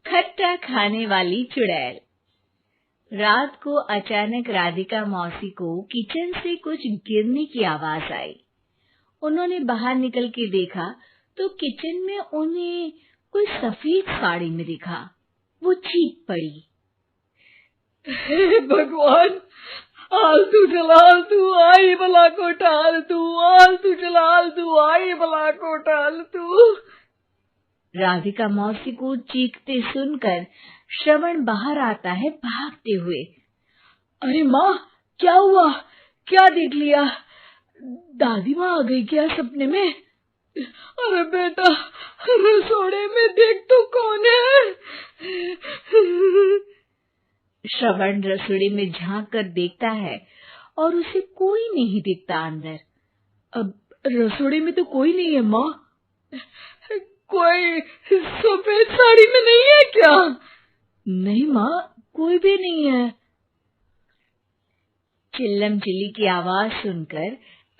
खट्टा खाने वाली चुड़ैल। रात को अचानक राधिका मौसी को किचन से कुछ गिरने की आवाज आई। उन्होंने बाहर निकल के देखा तो किचन में उन्हें कोई सफेद साड़ी में दिखा। वो चीख पड़ी, हे भगवान, आलतू जलालतू आई भला को टालतू, आलतू जलालतू आई भला को टालतू। राधिका मौसी को चीखते सुनकर श्रवण बाहर आता है भागते हुए। अरे माँ, क्या हुआ? क्या देख लिया? दादी माँ आ गई क्या सपने में? अरे बेटा, रसोड़े में देख तो कौन है? श्रवण रसोई में झांक कर देखता है और उसे कोई नहीं दिखता अंदर। अब रसोड़ी में तो कोई नहीं है माँ। कोई सफेद साड़ी में नहीं है क्या? नहीं माँ, कोई भी नहीं है। चिल्लम चिल्ली की आवाज सुनकर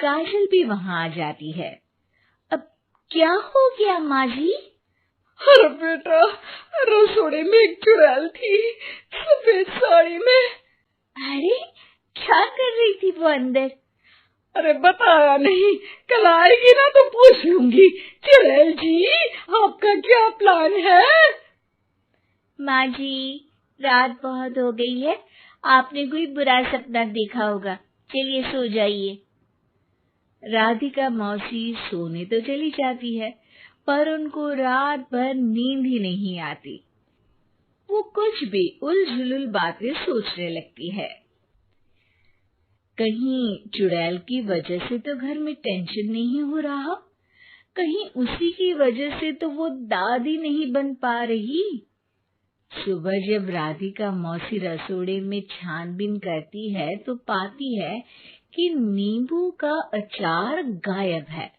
काजल भी वहां आ जाती है। अब क्या हो गया माँ जी? अरे बेटा, रसोड़े में एक चुड़ैल थी सफेद साड़ी में। अरे क्या कर रही थी वो अंदर? अरे बताया नहीं, कल आएगी ना तो पूछ लूंगी। चुड़ैल जी, आपका क्या प्लान है? माँ जी, रात बहुत हो गई है, आपने कोई बुरा सपना देखा होगा, चलिए सो जाइए। राधिका मौसी सोने तो चली जाती है, पर उनको रात भर नींद ही नहीं आती। वो कुछ भी उलझुल बातें सोचने लगती है। कहीं चुड़ैल की वजह से तो घर में टेंशन नहीं हो रहा, कहीं उसी की वजह से तो वो दादी नहीं बन पा रही। सुबह जब राधिका मौसी रसोड़े में छानबीन करती है तो पाती है कि नींबू का अचार गायब है।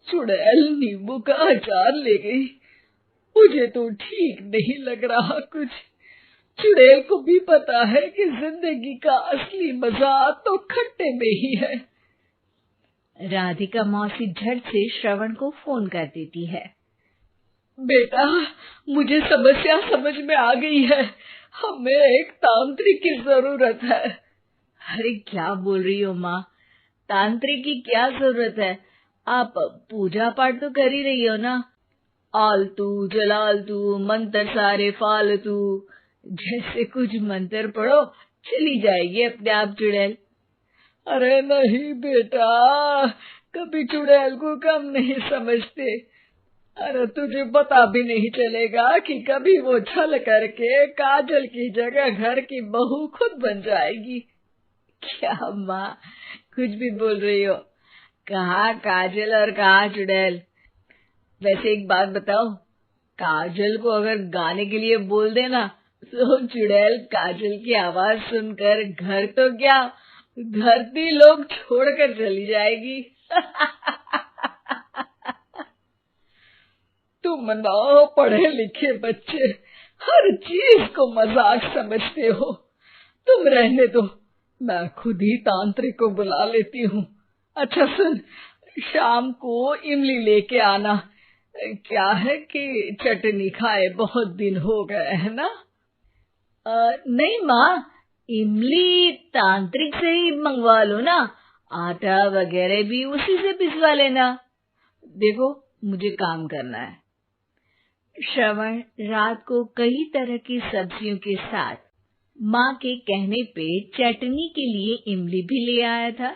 चुड़ैल नींबू का अचार ले गई, मुझे तो ठीक नहीं लग रहा कुछ। चुड़ैल को भी पता है कि जिंदगी का असली मजा तो खट्टे में ही है। राधिका मौसी झट से श्रवण को फोन कर देती है। बेटा, मुझे समस्या समझ में आ गई है, हमें एक तांत्रिक की जरूरत है। अरे क्या बोल रही हो माँ, तांत्रिक की क्या जरूरत है? आप पूजा पाठ तो कर ही रही हो ना। आलतू जलालतू मंत्र सारे फालतू जैसे कुछ मंत्र पढ़ो, चली जाएगी अपने आप चुड़ैल। अरे नहीं बेटा, कभी चुड़ैल को कम नहीं समझते। अरे तुझे पता भी नहीं चलेगा कि कभी वो छल करके काजल की जगह घर की बहू खुद बन जाएगी। क्या माँ, कुछ भी बोल रही हो? कहाँ काजल और कहाँ चुड़ैल? वैसे एक बात बताओ, काजल को अगर गाने के लिए बोल देना तो चुड़ैल काजल की आवाज सुनकर घर तो क्या, धरती लोग छोड़कर चली जाएगी। तुम ना पढ़े लिखे बच्चे हर चीज को मजाक समझते हो। तुम रहने दो, मैं खुद ही तांत्रिक को बुला लेती हूँ। अच्छा सुन, शाम को इमली लेके आना। क्या है कि चटनी खाए बहुत दिन हो गए है ना? नहीं माँ, इमली तांत्रिक से ही मंगवा लो ना, आटा वगैरह भी उसी से पिसवा लेना। देखो मुझे काम करना है। श्रवण रात को कई तरह की सब्जियों के साथ माँ के कहने पे चटनी के लिए इमली भी ले आया था,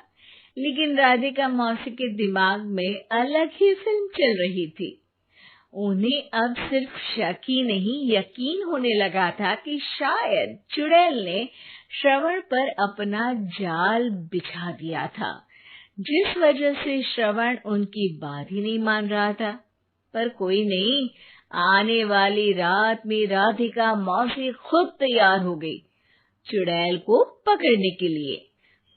लेकिन राधिका मौसी के दिमाग में अलग ही फिल्म चल रही थी। उन्हें अब सिर्फ शक ही नहीं यकीन होने लगा था कि शायद चुड़ैल ने श्रवण पर अपना जाल बिछा दिया था, जिस वजह से श्रवण उनकी बात ही नहीं मान रहा था। पर कोई नहीं, आने वाली रात में राधिका मौसी खुद तैयार हो गई चुड़ैल को पकड़ने के लिए।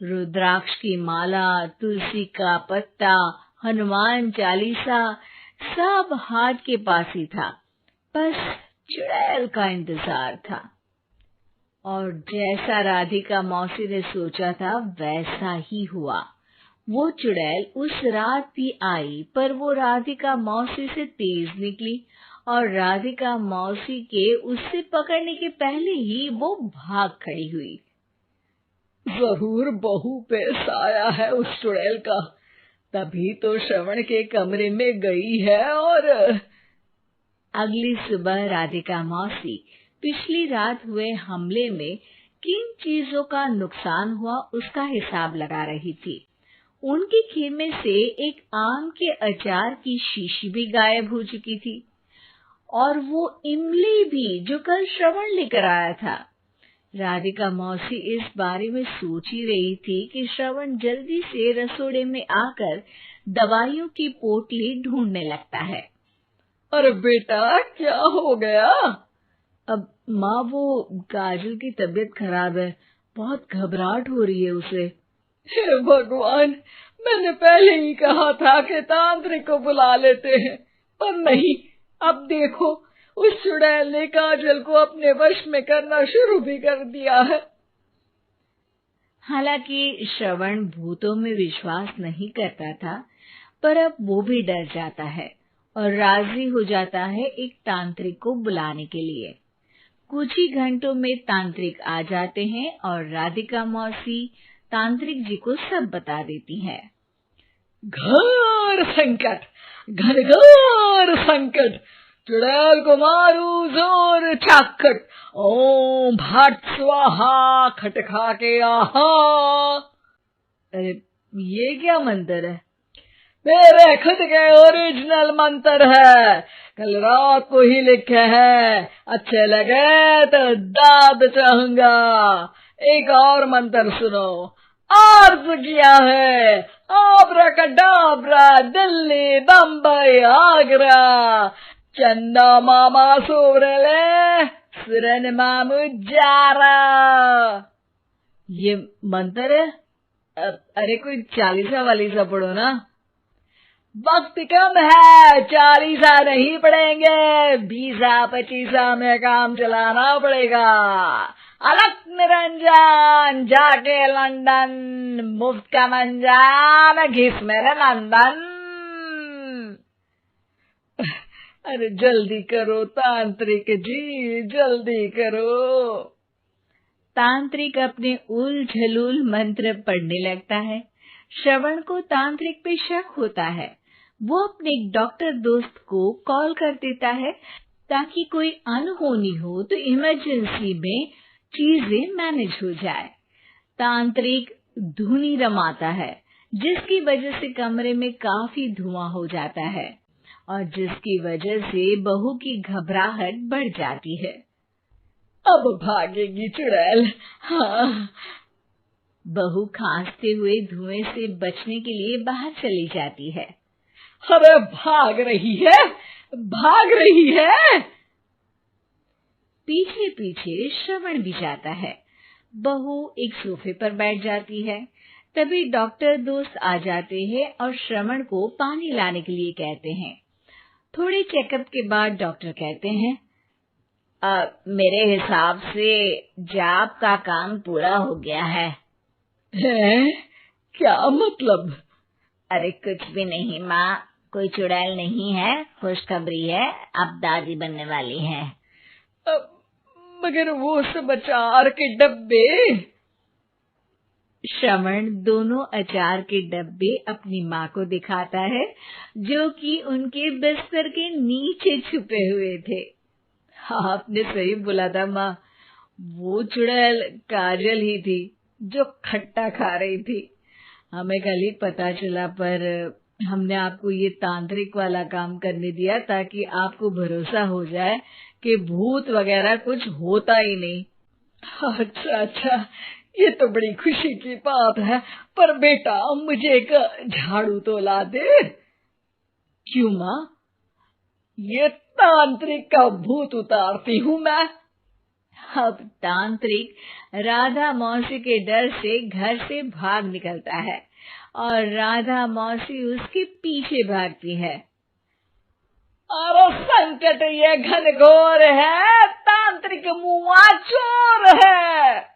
रुद्राक्ष की माला, तुलसी का पत्ता, हनुमान चालीसा सब हाथ के पास ही था, बस चुड़ैल का इंतजार था। और जैसा राधिका मौसी ने सोचा था वैसा ही हुआ। वो चुड़ैल उस रात भी आई, पर वो राधिका मौसी से तेज निकली और राधिका मौसी के उससे पकड़ने के पहले ही वो भाग खड़ी हुई। जरूर बहू पे साया है उस चुड़ैल का, तभी तो श्रवण के कमरे में गई है। और अगली सुबह राधिका मौसी पिछली रात हुए हमले में किन चीजों का नुकसान हुआ उसका हिसाब लगा रही थी। उनके खेमे से एक आम के अचार की शीशी भी गायब हो चुकी थी, और वो इमली भी जो कल श्रवण लेकर आया था। राधिका मौसी इस बारे में सोच ही रही थी कि श्रवण जल्दी से रसोड़े में आकर दवाइयों की पोटली ढूंढने लगता है। अरे बेटा, क्या हो गया? अब माँ, वो काजल की तबीयत खराब है, बहुत घबराहट हो रही है उसे। हे भगवान, मैंने पहले ही कहा था कि तांत्रिक को बुला लेते हैं, पर नहीं। अब देखो, उस चुड़ैल ने काजल को अपने वश में करना शुरू भी कर दिया है। हालांकि श्रवण भूतों में विश्वास नहीं करता था, पर अब वो भी डर जाता है और राजी हो जाता है एक तांत्रिक को बुलाने के लिए। कुछ ही घंटों में तांत्रिक आ जाते हैं और राधिका मौसी तांत्रिक जी को सब बता देती है। घोर संकट, घनघोर संकट, चुड़ैल को मारू जोर छाखट, ओम भट स्वाहा खटखा के आहा। अरे ये क्या मंत्र है? मेरे खुद के ओरिजिनल मंत्र है, कल रात को ही लिखे हैं। अच्छे लगे तो दाद चाहूंगा। एक और मंत्र सुनो। अर्ज किया है आब्राकडाब्रा, दिल्ली बम्बई आगरा, चंदा मामा सोरले सुरन मामू जारा। ये मंत्र है? अरे कोई 40 वालीसा पढ़ो ना। वक्त कम है, 40 नहीं पड़ेंगे, 20-25 में काम चलाना पड़ेगा। अलग निरंजन जाके लंदन, मुफ्त का मंजान घिस मेरे नंदन। अरे जल्दी करो तांत्रिक जी, जल्दी करो। तांत्रिक अपने उल-झलूल मंत्र पढ़ने लगता है। श्रवण को तांत्रिक पे शक होता है। वो अपने एक डॉक्टर दोस्त को कॉल कर देता है ताकि कोई अनहोनी हो तो इमरजेंसी में चीजें मैनेज हो जाए। तांत्रिक धुनी रमाता है, जिसकी वजह से कमरे में काफी धुआं हो जाता है और जिसकी वजह से बहू की घबराहट बढ़ जाती है। अब भागेगी चुड़ैल। हाँ। बहू खांसते हुए धुएं से बचने के लिए बाहर चली जाती है। अरे भाग रही है, भाग रही है। पीछे पीछे श्रवण भी जाता है। बहू एक सोफे पर बैठ जाती है। तभी डॉक्टर दोस्त आ जाते हैं और श्रवण को पानी लाने के लिए कहते हैं। थोड़े चेकअप के बाद डॉक्टर कहते हैं, मेरे हिसाब से जाप का काम पूरा हो गया है। क्या मतलब? अरे कुछ भी नहीं माँ, कोई चुड़ैल नहीं है, खुशखबरी है, अब दादी बनने वाली है। मगर वो सब अचार के डब्बे। श्रवण दोनों अचार के डब्बे अपनी माँ को दिखाता है, जो कि उनके बिस्तर के नीचे छुपे हुए थे। आपने सही बोला था माँ, वो चुड़ैल काजल ही थी जो खट्टा खा रही थी। हमें कल ही पता चला, पर हमने आपको ये तांत्रिक वाला काम करने दिया ताकि आपको भरोसा हो जाए कि भूत वगैरह कुछ होता ही नहीं। अच्छा, ये तो बड़ी खुशी की बात है। पर बेटा, मुझे एक झाड़ू तो ला दे। क्यों माँ? ये तांत्रिक का भूत उतारती हूँ मैं। अब तांत्रिक राधा मौसी के डर से घर से भाग निकलता है और राधा मौसी उसके पीछे भागती है। अरे संकट ये घनघोर है, तांत्रिक मुआ चोर है।